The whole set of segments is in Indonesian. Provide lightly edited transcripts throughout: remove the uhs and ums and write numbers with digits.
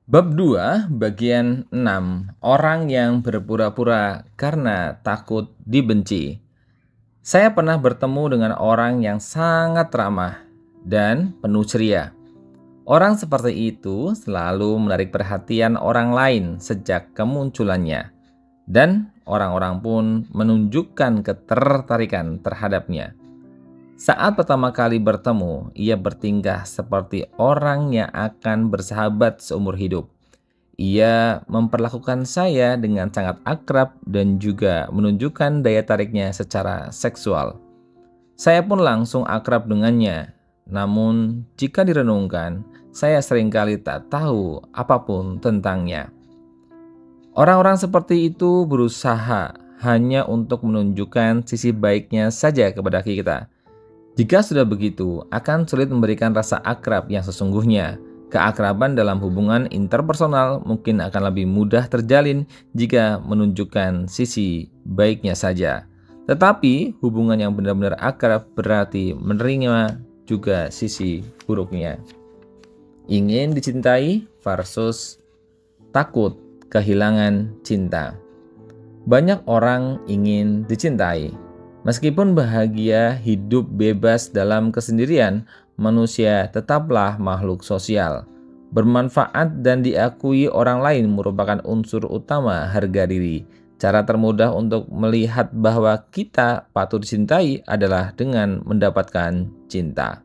Bab 2, bagian 6. Orang yang berpura-pura karena takut dibenci. Saya pernah bertemu dengan orang yang sangat ramah dan penuh ceria. Orang seperti itu selalu menarik perhatian orang lain sejak kemunculannya, dan orang-orang pun menunjukkan ketertarikan terhadapnya. Saat pertama kali bertemu, ia bertingkah seperti orang yang akan bersahabat seumur hidup. Ia memperlakukan saya dengan sangat akrab dan juga menunjukkan daya tariknya secara seksual. Saya pun langsung akrab dengannya. Namun, jika direnungkan, saya seringkali tak tahu apapun tentangnya. Orang-orang seperti itu berusaha hanya untuk menunjukkan sisi baiknya saja kepada kita. Jika sudah begitu, akan sulit memberikan rasa akrab yang sesungguhnya. Keakraban dalam hubungan interpersonal mungkin akan lebih mudah terjalin jika menunjukkan sisi baiknya saja. Tetapi hubungan yang benar-benar akrab berarti menerima juga sisi buruknya. Ingin dicintai versus takut kehilangan cinta. Banyak orang ingin dicintai. Meskipun bahagia hidup bebas dalam kesendirian, manusia tetaplah makhluk sosial. Bermanfaat dan diakui orang lain merupakan unsur utama harga diri. Cara termudah untuk melihat bahwa kita patut dicintai adalah dengan mendapatkan cinta.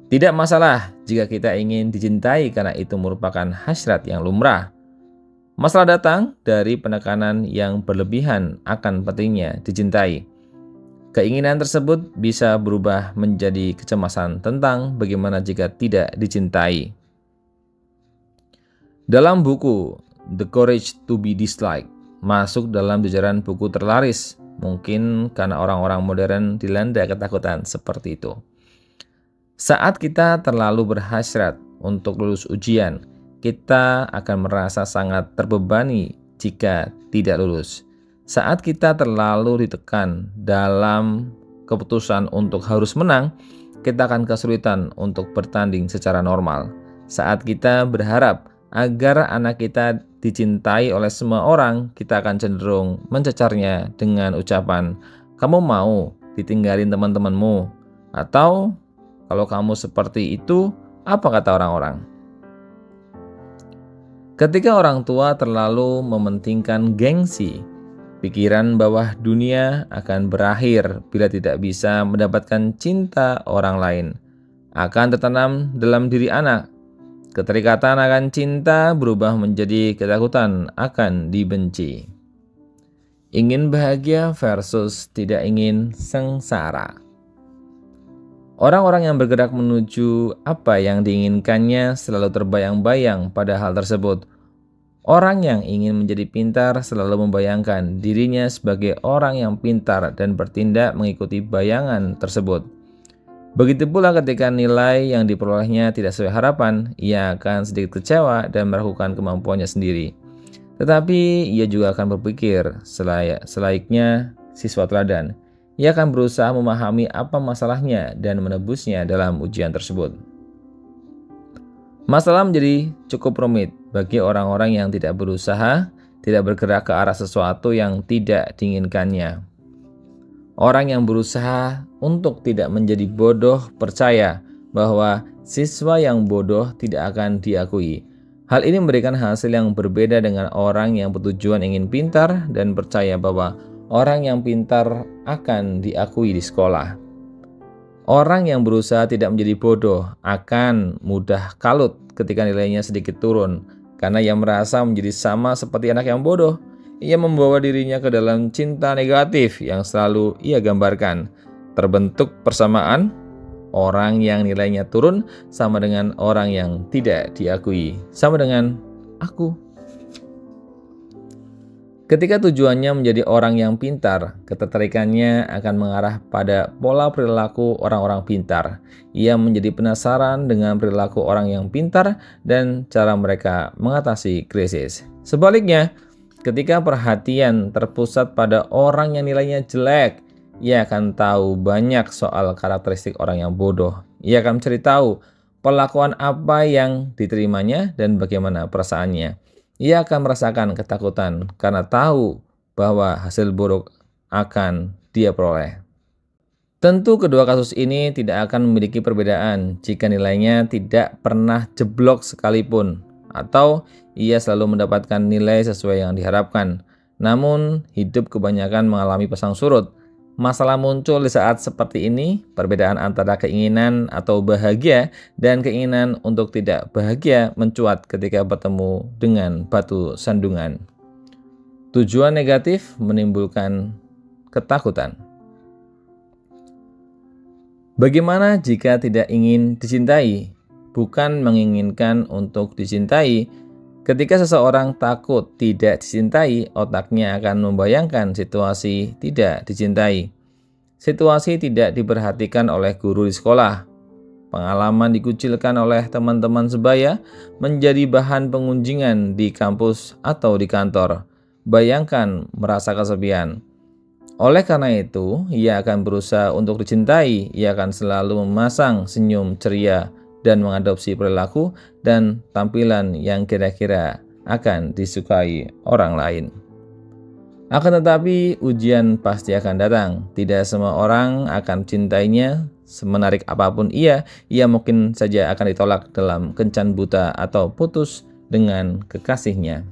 Tidak masalah jika kita ingin dicintai karena itu merupakan hasrat yang lumrah. Masalah datang dari penekanan yang berlebihan akan pentingnya dicintai. Keinginan tersebut bisa berubah menjadi kecemasan tentang bagaimana jika tidak dicintai. Dalam buku The Courage to be Disliked, masuk dalam jajaran buku terlaris, mungkin karena orang-orang modern dilanda ketakutan seperti itu. Saat kita terlalu berhasrat untuk lulus ujian, kita akan merasa sangat terbebani jika tidak lulus. Saat kita terlalu ditekan dalam keputusan untuk harus menang, kita akan kesulitan untuk bertanding secara normal. Saat kita berharap agar anak kita dicintai oleh semua orang, kita akan cenderung mencecarnya dengan ucapan, "Kamu mau ditinggalin teman-temanmu?" Atau, "Kalau kamu seperti itu, apa kata orang-orang?" Ketika orang tua terlalu mementingkan gengsi, pikiran bahwa dunia akan berakhir bila tidak bisa mendapatkan cinta orang lain akan tertanam dalam diri anak. Keterikatan akan cinta berubah menjadi ketakutan akan dibenci. Ingin bahagia versus tidak ingin sengsara. Orang-orang yang bergerak menuju apa yang diinginkannya selalu terbayang-bayang pada hal tersebut. Orang yang ingin menjadi pintar selalu membayangkan dirinya sebagai orang yang pintar dan bertindak mengikuti bayangan tersebut. Begitu pula ketika nilai yang diperolehnya tidak sesuai harapan, ia akan sedikit kecewa dan meragukan kemampuannya sendiri. Tetapi ia juga akan berpikir selayaknya siswa teladan. Ia akan berusaha memahami apa masalahnya dan menebusnya dalam ujian tersebut. Masalah menjadi cukup rumit bagi orang-orang yang tidak berusaha, tidak bergerak ke arah sesuatu yang tidak diinginkannya. Orang yang berusaha untuk tidak menjadi bodoh percaya bahwa siswa yang bodoh tidak akan diakui. Hal ini memberikan hasil yang berbeda dengan orang yang bertujuan ingin pintar dan percaya bahwa orang yang pintar akan diakui di sekolah. Orang yang berusaha tidak menjadi bodoh akan mudah kalut ketika nilainya sedikit turun, karena ia merasa menjadi sama seperti anak yang bodoh. Ia membawa dirinya ke dalam cinta negatif yang selalu ia gambarkan. Terbentuk persamaan, orang yang nilainya turun sama dengan orang yang tidak diakui, sama dengan aku. Ketika tujuannya menjadi orang yang pintar, ketertarikannya akan mengarah pada pola perilaku orang-orang pintar. Ia menjadi penasaran dengan perilaku orang yang pintar dan cara mereka mengatasi krisis. Sebaliknya, ketika perhatian terpusat pada orang yang nilainya jelek, ia akan tahu banyak soal karakteristik orang yang bodoh. Ia akan mencari tahu perlakuan apa yang diterimanya, dan bagaimana perasaannya. Ia akan merasakan ketakutan karena tahu bahwa hasil buruk akan dia peroleh. Tentu kedua kasus ini tidak akan memiliki perbedaan jika nilainya tidak pernah jeblok sekalipun atau ia selalu mendapatkan nilai sesuai yang diharapkan. Namun, hidup kebanyakan mengalami pasang surut. Masalah muncul di saat seperti ini, perbedaan antara keinginan atau bahagia dan keinginan untuk tidak bahagia mencuat ketika bertemu dengan batu sandungan. Tujuan negatif menimbulkan ketakutan. Bagaimana jika tidak ingin dicintai? Bukan menginginkan untuk dicintai. Ketika seseorang takut tidak dicintai, otaknya akan membayangkan situasi tidak dicintai. Situasi tidak diperhatikan oleh guru di sekolah. Pengalaman dikucilkan oleh teman-teman sebaya menjadi bahan pengunjingan di kampus atau di kantor. Bayangkan merasa kesepian. Oleh karena itu, ia akan berusaha untuk dicintai. Ia akan selalu memasang senyum ceria dan mengadopsi perilaku dan tampilan yang kira-kira akan disukai orang lain. Akan tetapi, ujian pasti akan datang. Tidak semua orang akan cintainya. Semenarik apapun ia mungkin saja akan ditolak dalam kencan buta atau putus dengan kekasihnya.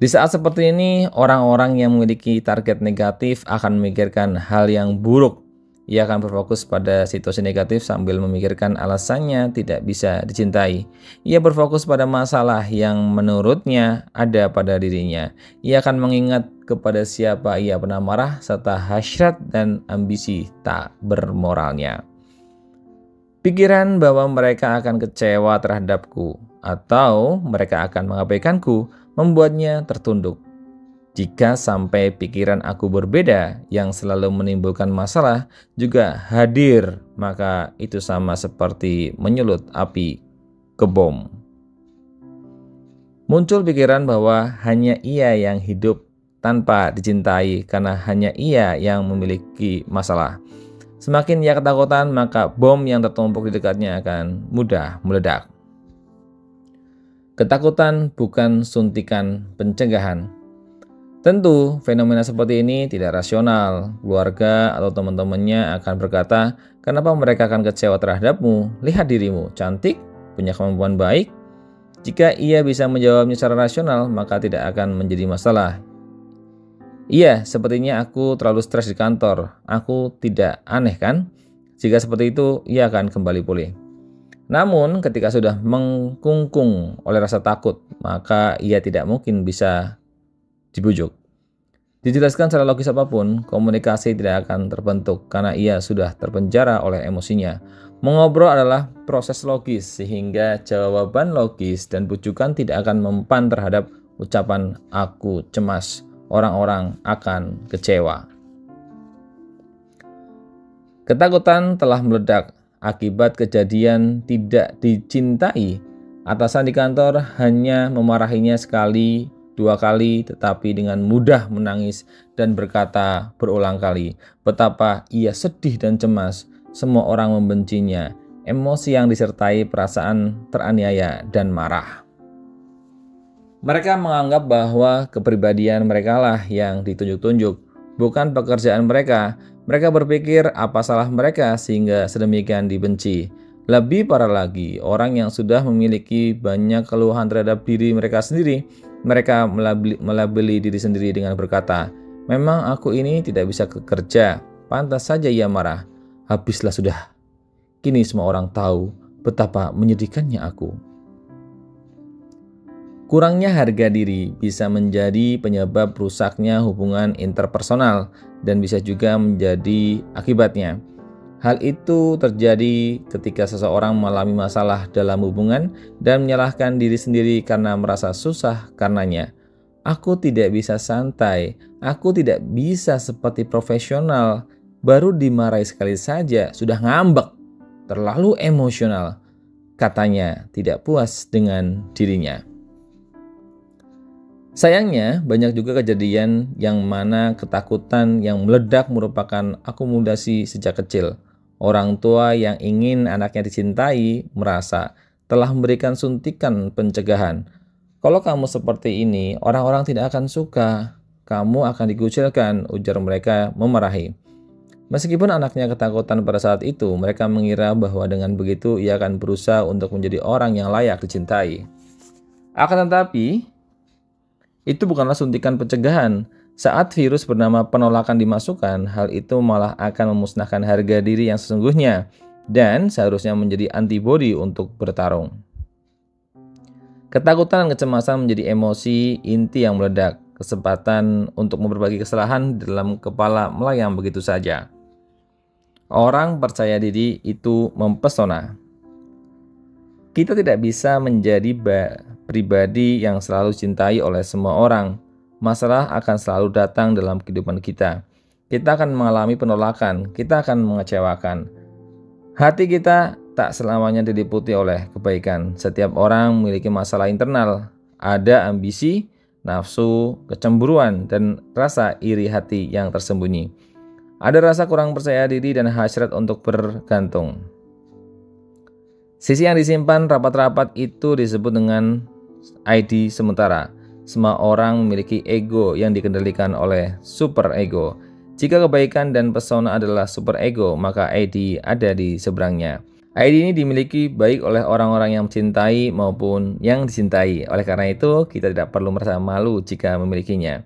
Di saat seperti ini, orang-orang yang memiliki target negatif akan memikirkan hal yang buruk. Ia akan berfokus pada situasi negatif sambil memikirkan alasannya tidak bisa dicintai. Ia berfokus pada masalah yang menurutnya ada pada dirinya. Ia akan mengingat kepada siapa ia pernah marah serta hasrat dan ambisi tak bermoralnya. Pikiran bahwa mereka akan kecewa terhadapku atau mereka akan mengabaikanku membuatnya tertunduk. Jika sampai pikiran aku berbeda yang selalu menimbulkan masalah juga hadir, maka itu sama seperti menyulut api ke bom. Muncul pikiran bahwa hanya ia yang hidup tanpa dicintai karena hanya ia yang memiliki masalah. Semakin ia ketakutan, maka bom yang tertumpuk di dekatnya akan mudah meledak. Ketakutan bukan suntikan pencegahan. Tentu, fenomena seperti ini tidak rasional. Keluarga atau teman-temannya akan berkata, kenapa mereka akan kecewa terhadapmu? Lihat dirimu, cantik, punya kemampuan baik. Jika ia bisa menjawabnya secara rasional, maka tidak akan menjadi masalah. Iya, sepertinya aku terlalu stres di kantor. Aku tidak aneh kan? Jika seperti itu, ia akan kembali pulih. Namun, ketika sudah mengkungkung oleh rasa takut, maka ia tidak mungkin bisa dibujuk. Dijelaskan secara logis apapun, komunikasi tidak akan terbentuk karena ia sudah terpenjara oleh emosinya. Mengobrol adalah proses logis sehingga jawaban logis dan bujukan tidak akan mempan terhadap ucapan aku cemas. Orang-orang akan kecewa. Ketakutan telah meledak akibat kejadian tidak dicintai. Atasan di kantor hanya memarahinya sekali, 2 kali, tetapi dengan mudah menangis dan berkata berulang kali betapa ia sedih dan cemas. Semua orang membencinya. Emosi yang disertai perasaan teraniaya dan marah. Mereka menganggap bahwa kepribadian merekalah yang ditunjuk-tunjuk, bukan pekerjaan mereka. Mereka berpikir apa salah mereka sehingga sedemikian dibenci. Lebih parah lagi, orang yang sudah memiliki banyak keluhan terhadap diri mereka sendiri, mereka melabeli diri sendiri dengan berkata, memang aku ini tidak bisa bekerja, pantas saja ia marah. Habislah sudah. Kini semua orang tahu betapa menyedihkannya aku. Kurangnya harga diri bisa menjadi penyebab rusaknya hubungan interpersonal dan bisa juga menjadi akibatnya. Hal itu terjadi ketika seseorang mengalami masalah dalam hubungan dan menyalahkan diri sendiri karena merasa susah karenanya. Aku tidak bisa santai, aku tidak bisa seperti profesional, baru dimarahi sekali saja sudah ngambek, terlalu emosional, katanya tidak puas dengan dirinya. Sayangnya, banyak juga kejadian yang mana ketakutan yang meledak merupakan akomodasi sejak kecil. Orang tua yang ingin anaknya dicintai merasa telah memberikan suntikan pencegahan. Kalau kamu seperti ini, orang-orang tidak akan suka. Kamu akan dikucilkan, ujar mereka memarahi. Meskipun anaknya ketakutan pada saat itu, mereka mengira bahwa dengan begitu ia akan berusaha untuk menjadi orang yang layak dicintai. Akan tetapi, itu bukanlah suntikan pencegahan. Saat virus bernama penolakan dimasukkan, hal itu malah akan memusnahkan harga diri yang sesungguhnya dan seharusnya menjadi antibodi untuk bertarung. Ketakutan dan kecemasan menjadi emosi inti yang meledak. Kesempatan untuk memperbagi kesalahan di dalam kepala melayang begitu saja. Orang percaya diri itu mempesona. Kita tidak bisa menjadi pribadi yang selalu cintai oleh semua orang. Masalah akan selalu datang dalam kehidupan kita. Kita akan mengalami penolakan, kita akan mengecewakan. Hati kita tak selamanya diliputi oleh kebaikan. Setiap orang memiliki masalah internal. Ada ambisi, nafsu, kecemburuan, dan rasa iri hati yang tersembunyi. Ada rasa kurang percaya diri dan hasrat untuk bergantung. Sisi yang disimpan rapat-rapat itu disebut dengan ID sementara. Semua orang memiliki ego yang dikendalikan oleh super ego. Jika kebaikan dan pesona adalah super ego, maka ID ada di seberangnya. ID ini dimiliki baik oleh orang-orang yang mencintai maupun yang dicintai. Oleh karena itu, kita tidak perlu merasa malu jika memilikinya.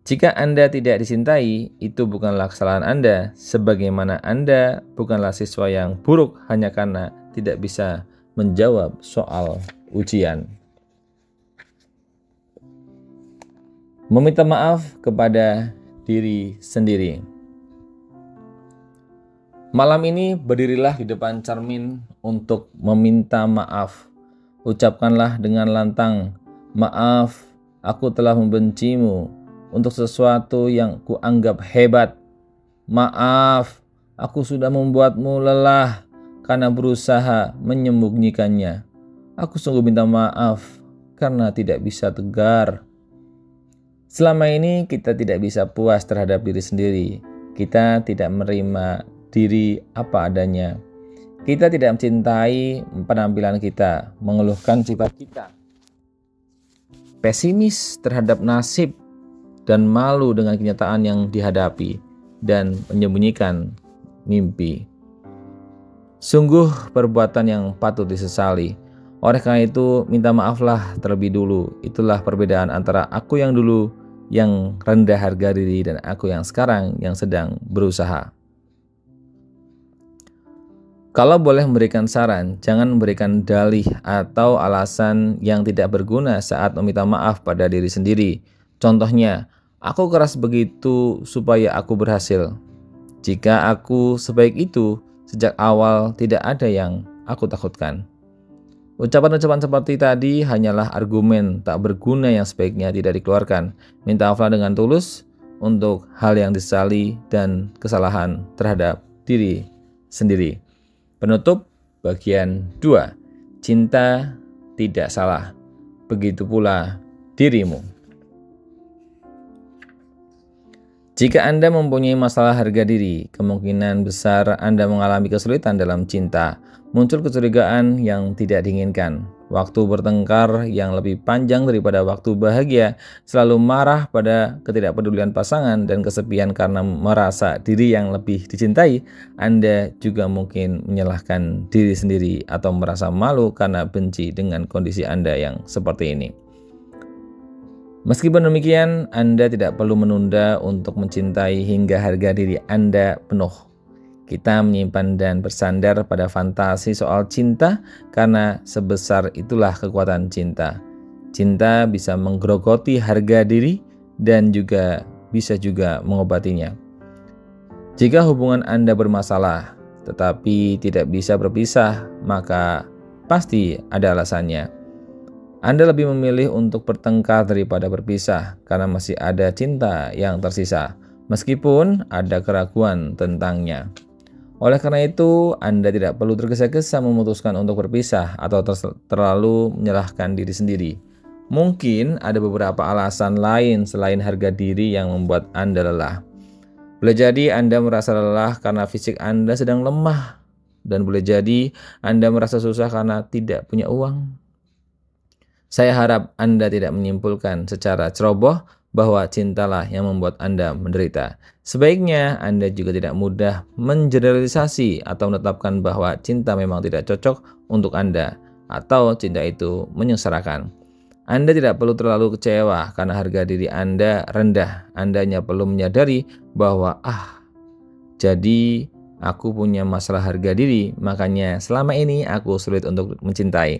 Jika Anda tidak dicintai, itu bukanlah kesalahan Anda, sebagaimana Anda bukanlah siswa yang buruk hanya karena tidak bisa menjawab soal ujian. Meminta maaf kepada diri sendiri. Malam ini berdirilah di depan cermin untuk meminta maaf. Ucapkanlah dengan lantang, "Maaf, aku telah membencimu untuk sesuatu yang kuanggap hebat. Maaf, aku sudah membuatmu lelah karena berusaha menyembunyikannya. Aku sungguh minta maaf karena tidak bisa tegar." Selama ini kita tidak bisa puas terhadap diri sendiri. Kita tidak menerima diri apa adanya. Kita tidak mencintai penampilan kita, mengeluhkan sifat kita, pesimis terhadap nasib, dan malu dengan kenyataan yang dihadapi, dan menyembunyikan mimpi. Sungguh perbuatan yang patut disesali. Oleh karena itu, minta maaflah terlebih dulu. Itulah perbedaan antara aku yang dulu yang rendah harga diri dan aku yang sekarang yang sedang berusaha. Kalau boleh memberikan saran, jangan memberikan dalih atau alasan yang tidak berguna saat meminta maaf pada diri sendiri. Contohnya, aku keras begitu supaya aku berhasil. Jika aku sebaik itu, sejak awal tidak ada yang aku takutkan. Ucapan-ucapan seperti tadi hanyalah argumen tak berguna yang sebaiknya tidak dikeluarkan. Minta maaflah dengan tulus untuk hal yang disesali dan kesalahan terhadap diri sendiri. Penutup bagian 2. Cinta tidak salah, begitu pula dirimu. Jika Anda mempunyai masalah harga diri, kemungkinan besar Anda mengalami kesulitan dalam cinta. Muncul kecurigaan yang tidak diinginkan, waktu bertengkar yang lebih panjang daripada waktu bahagia, selalu marah pada ketidakpedulian pasangan dan kesepian karena merasa diri yang lebih dicintai. Anda juga mungkin menyalahkan diri sendiri atau merasa malu karena benci dengan kondisi Anda yang seperti ini. Meskipun demikian, Anda tidak perlu menunda untuk mencintai hingga harga diri Anda penuh. Kita menyimpan dan bersandar pada fantasi soal cinta karena sebesar itulah kekuatan cinta. Cinta bisa menggerogoti harga diri dan juga bisa mengobatinya. Jika hubungan Anda bermasalah tetapi tidak bisa berpisah, maka pasti ada alasannya. Anda lebih memilih untuk bertengkar daripada berpisah karena masih ada cinta yang tersisa, meskipun ada keraguan tentangnya. Oleh karena itu, Anda tidak perlu tergesa-gesa memutuskan untuk berpisah atau terlalu menyalahkan diri sendiri. Mungkin ada beberapa alasan lain selain harga diri yang membuat Anda lelah. Boleh jadi Anda merasa lelah karena fisik Anda sedang lemah, dan boleh jadi Anda merasa susah karena tidak punya uang. Saya harap Anda tidak menyimpulkan secara ceroboh bahwa cintalah yang membuat Anda menderita. Sebaiknya Anda juga tidak mudah mengeneralisasi atau menetapkan bahwa cinta memang tidak cocok untuk Anda, atau cinta itu menyengsarakan. Anda tidak perlu terlalu kecewa karena harga diri Anda rendah. Anda hanya perlu menyadari bahwa, jadi aku punya masalah harga diri, makanya selama ini aku sulit untuk mencintai.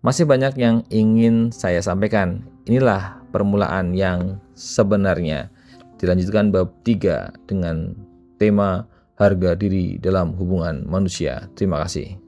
Masih banyak yang ingin saya sampaikan. Inilah permulaan yang sebenarnya. Dilanjutkan bab 3 dengan tema harga diri dalam hubungan manusia. Terima kasih.